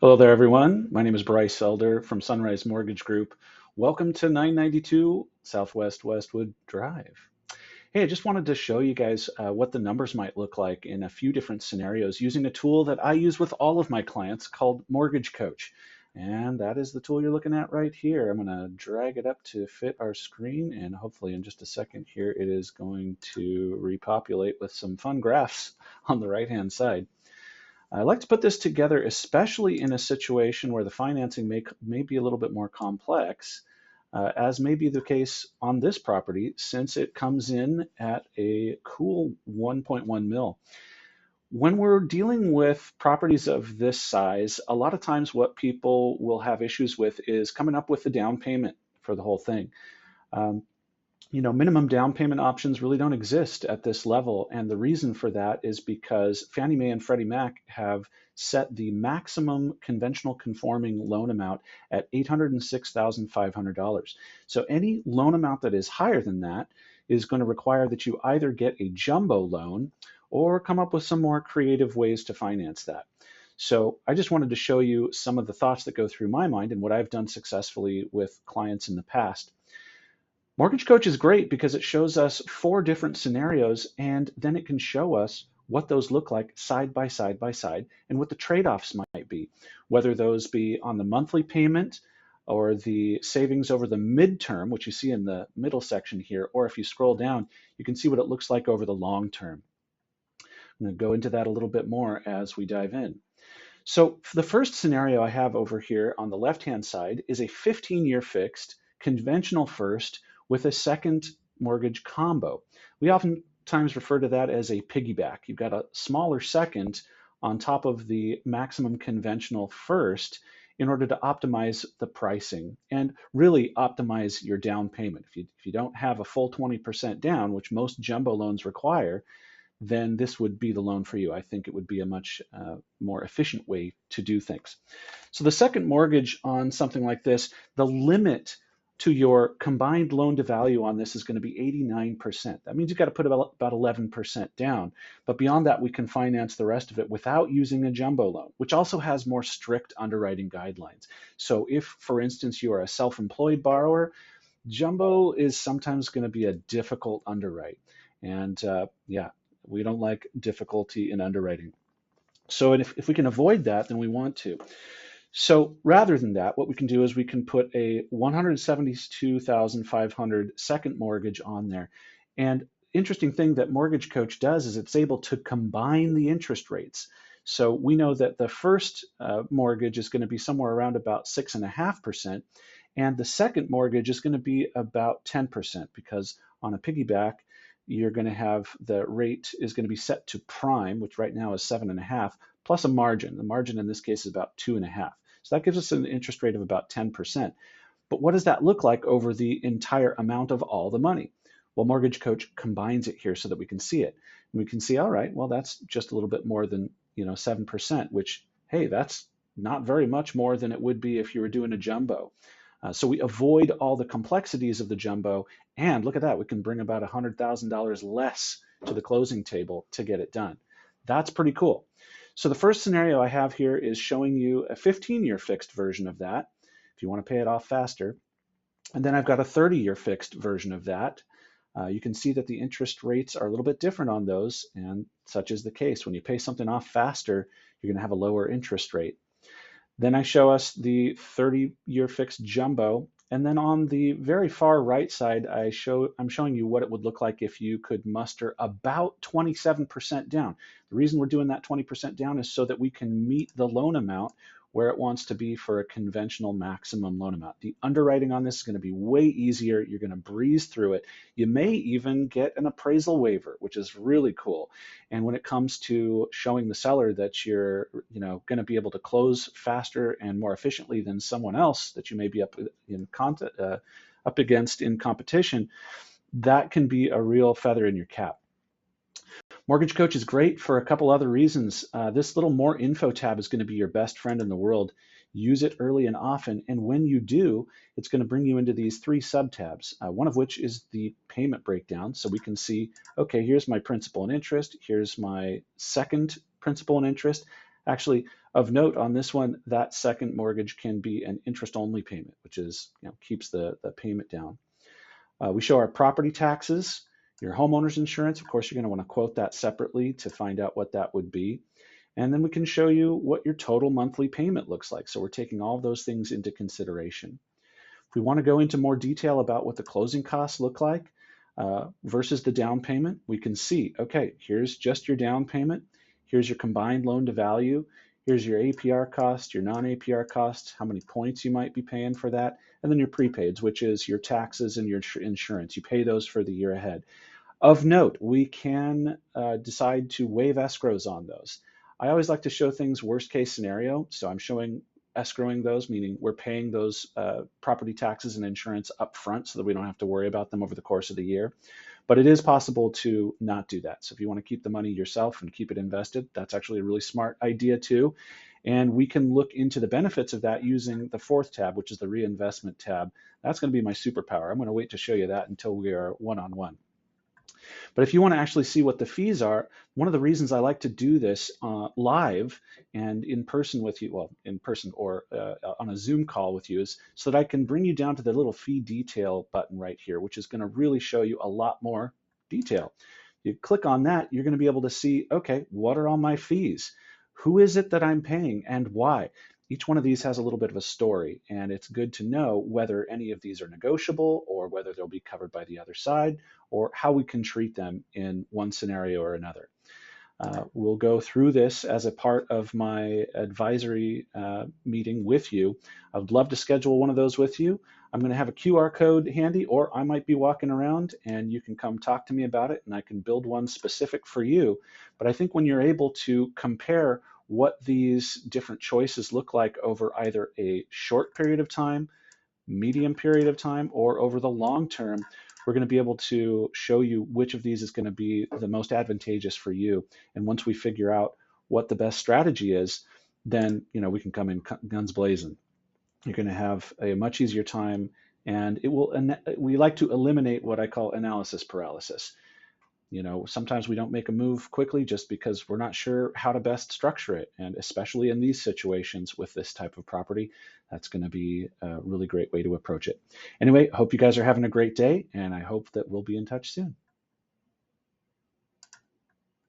Hello there, everyone. My name is Bryce Elder from Sunrise Mortgage Group. Welcome to 992 Southwest Westwood Drive. Hey, I just wanted to show you guys what the numbers might look like in a few different scenarios using a tool that I use with all of my clients called Mortgage Coach. And that is the tool you're looking at right here. I'm going to drag it up to fit our screen, and hopefully in just a second here it is going to repopulate with some fun graphs on the right-hand side. I like to put this together, especially in a situation where the financing may be a little bit more complex, as may be the case on this property, since it comes in at a cool 1.1 mil. When we're dealing with properties of this size, a lot of times what people will have issues with is coming up with the down payment for the whole thing. Um, Minimum down payment options really don't exist at this level. And the reason for that is because Fannie Mae and Freddie Mac have set the maximum conventional conforming loan amount at $806,500. So any loan amount that is higher than that is going to require that you either get a jumbo loan or come up with some more creative ways to finance that. So I just wanted to show you some of the thoughts that go through my mind and what I've done successfully with clients in the past. Mortgage Coach is great because it shows us four different scenarios, and then it can show us what those look like side by side by side and what the trade-offs might be, whether those be on the monthly payment or the savings over the midterm, which you see in the middle section here, or if you scroll down, you can see what it looks like over the long term. I'm going to go into that a little bit more as we dive in. So for the first scenario I have over here on the left-hand side is a 15-year fixed, conventional first with a second mortgage combo. We oftentimes refer to that as a piggyback. You've got a smaller second on top of the maximum conventional first in order to optimize the pricing and really optimize your down payment. If you don't have a full 20% down, which most jumbo loans require, then this would be the loan for you. I think it would be a much more efficient way to do things. So the second mortgage on something like this, the limit to your combined loan to value on this is going to be 89%. That means you've got to put about 11% down. But beyond that, we can finance the rest of it without using a jumbo loan, which also has more strict underwriting guidelines. So if, for instance, you are a self-employed borrower, jumbo is sometimes going to be a difficult underwrite. And yeah, we don't like difficulty in underwriting. So if we can avoid that, then we want to. So rather than that, what we can do is we can put a 172,500 second mortgage on there. And interesting thing that Mortgage Coach does is it's able to combine the interest rates. So we know that the first mortgage is going to be somewhere around about 6.5%, and the second mortgage is going to be about 10% because on a piggyback, you're going to have the rate is going to be set to prime, which right now is 7.5, plus a margin. The margin in this case is about 2.5. So that gives us an interest rate of about 10%. But what does that look like over the entire amount of all the money? Well, Mortgage Coach combines it here so that we can see it. And we can see, all right, well, that's just a little bit more than 7%, which, hey, that's not very much more than it would be if you were doing a jumbo. So we avoid all the complexities of the jumbo, and look at that, we can bring about $100,000 less to the closing table to get it done. That's pretty cool. So the first scenario I have here is showing you a 15-year fixed version of that, if you want to pay it off faster. And then I've got a 30-year fixed version of that. You can see that the interest rates are a little bit different on those, and such is the case. When you pay something off faster, you're going to have a lower interest rate. Then I show us the 30-year fixed jumbo. And then on the very far right side, I'm showing you what it would look like if you could muster about 27% down. The reason we're doing that 20% down is so that we can meet the loan amount where it wants to be for a conventional maximum loan amount. The underwriting on this is going to be way easier. You're going to breeze through it. You may even get an appraisal waiver, which is really cool. And when it comes to showing the seller that you're going to be able to close faster and more efficiently than someone else that you may be up against in competition, that can be a real feather in your cap. Mortgage Coach is great for a couple other reasons. This little more info tab is going to be your best friend in the world. Use it early and often, and when you do, it's going to bring you into these three sub-tabs, one of which is the payment breakdown. So we can see, okay, here's my principal and interest, here's my second principal and interest. Actually, Of note on this one, that second mortgage can be an interest-only payment, which is, keeps the payment down. We show our property taxes, your homeowner's insurance. Of course, you're going to want to quote that separately to find out what that would be. And then we can show you what your total monthly payment looks like. So we're taking all of those things into consideration. If we want to go into more detail about what the closing costs look like versus the down payment, we can see, okay, here's just your down payment. Here's your combined loan to value. Here's your APR cost, your non-APR costs, how many points you might be paying for that, and then your prepaids, which is your taxes and your insurance. You pay those for the year ahead. Of note, we can decide to waive escrows on those. I always like to show things worst case scenario. So I'm showing escrowing those, meaning we're paying those property taxes and insurance up front so that we don't have to worry about them over the course of the year. But it is possible to not do that. So if you want to keep the money yourself and keep it invested, that's actually a really smart idea too. And we can look into the benefits of that using the fourth tab, which is the reinvestment tab. That's going to be my superpower. I'm going to wait to show you that until we are one-on-one. But if you want to actually see what the fees are, one of the reasons I like to do this live and in person with you, well, in person or on a Zoom call with you, is so that I can bring you down to the little fee detail button right here, which is going to really show you a lot more detail. You click on that, you're going to be able to see, okay, what are all my fees? Who is it that I'm paying and why? Each one of these has a little bit of a story, and it's good to know whether any of these are negotiable or whether they'll be covered by the other side or how we can treat them in one scenario or another. We'll go through this as a part of my advisory meeting with you. I would love to schedule one of those with you. I'm going to have a QR code handy, or I might be walking around and you can come talk to me about it and I can build one specific for you. But I think when you're able to compare what these different choices look like over either a short period of time, medium period of time, or over the long term, we're going to be able to show you which of these is going to be the most advantageous for you. And once we figure out what the best strategy is, then we can come in guns blazing. You're going to have a much easier time, and it will. We like to eliminate what I call analysis paralysis. Sometimes we don't make a move quickly just because we're not sure how to best structure it. And especially in these situations with this type of property, that's going to be a really great way to approach it. Anyway, I hope you guys are having a great day, and I hope that we'll be in touch soon.